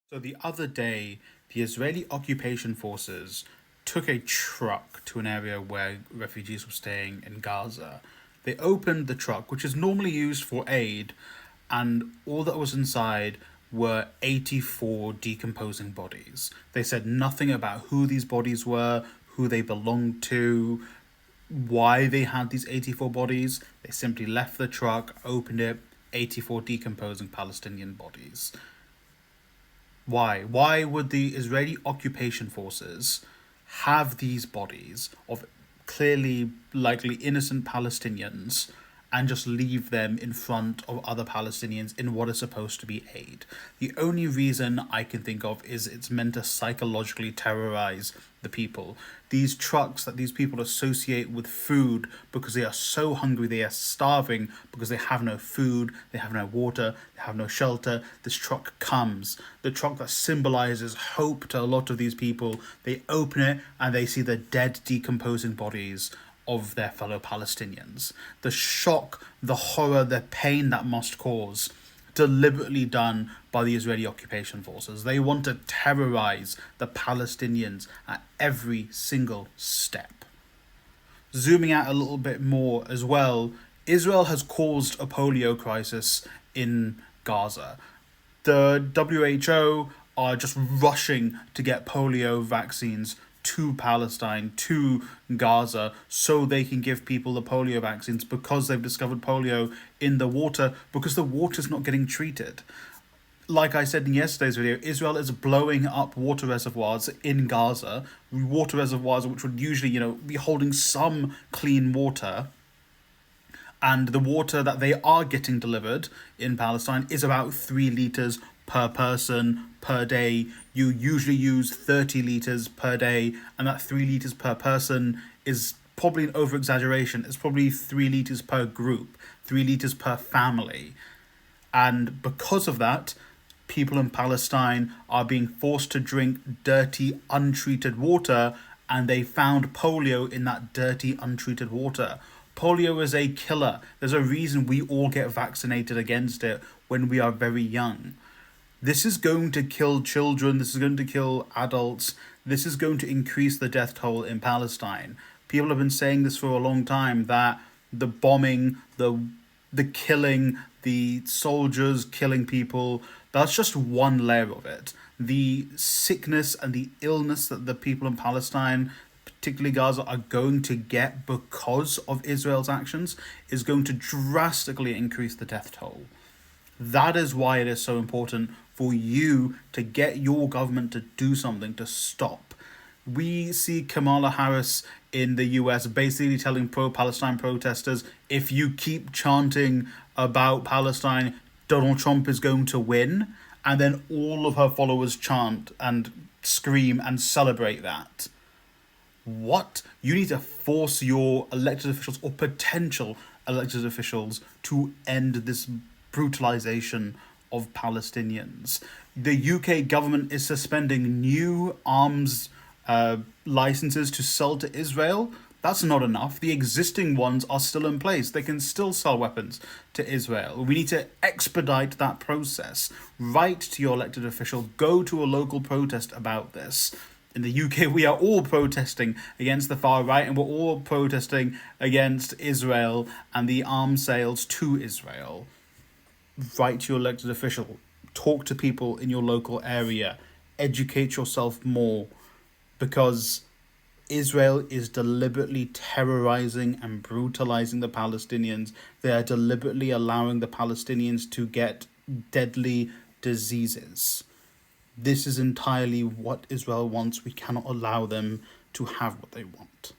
So the other day, the Israeli occupation forces took a truck to an area where refugees were staying in Gaza. They opened the truck, which is normally used for aid, and all that was inside were 84 decomposing bodies. They said nothing about who these bodies were, who they belonged to, why they had these 84 bodies. They simply left the truck, opened it, 84 decomposing Palestinian bodies. Why? Why would the Israeli occupation forces have these bodies of clearly, likely innocent Palestinians and just leave them in front of other Palestinians in what is supposed to be aid? The only reason I can think of is it's meant to psychologically terrorize the people. These trucks that these people associate with food because they are so hungry, they are starving because they have no food, they have no water, they have no shelter. This truck comes. The truck that symbolizes hope to a lot of these people. They open it and they see the dead, decomposing bodies of their fellow Palestinians. The shock, the horror, the pain that must cause, deliberately done by the Israeli occupation forces. They want to terrorize the Palestinians at every single step. Zooming out a little bit more as well, Israel has caused a polio crisis in Gaza. The WHO are just rushing to get polio vaccines to Palestine, to Gaza, so they can give people the polio vaccines because they've discovered polio in the water, because the water's not getting treated. Like I said in yesterday's video, Israel is blowing up water reservoirs in Gaza, water reservoirs which would usually, be holding some clean water. And the water that they are getting delivered in Palestine is about 3 litres per person per day. You usually use 30 litres per day, and that 3 litres per person is probably an over exaggeration. It's probably 3 litres per group, 3 litres per family. And because of that, people in Palestine are being forced to drink dirty, untreated water, and they found polio in that dirty, untreated water. Polio is a killer. There's a reason we all get vaccinated against it when we are very young. This is going to kill children. This is going to kill adults. This is going to increase the death toll in Palestine. People have been saying this for a long time, that the bombing, the killing, the soldiers killing people, that's just one layer of it. The sickness and the illness that the people in Palestine, particularly Gaza, are going to get because of Israel's actions is going to drastically increase the death toll. That is why it is so important for you to get your government to do something to stop. We see Kamala Harris in the US basically telling pro-Palestine protesters, if you keep chanting about Palestine, Donald Trump is going to win. And then all of her followers chant and scream and celebrate that. What? You need to force your elected officials or potential elected officials to end this brutalization of Palestinians. The UK government is suspending new arms licenses to sell to Israel. That's not enough. The existing ones are still in place. They can still sell weapons to Israel. We need to expedite that process. Write to your elected official. Go to a local protest about this. In the UK, we are all protesting against the far right, and we're all protesting against Israel and the arms sales to Israel. Write to your elected official. Talk to people in your local area. Educate yourself more, because Israel is deliberately terrorizing and brutalizing the Palestinians. They are deliberately allowing the Palestinians to get deadly diseases. This is entirely what Israel wants. We cannot allow them to have what they want.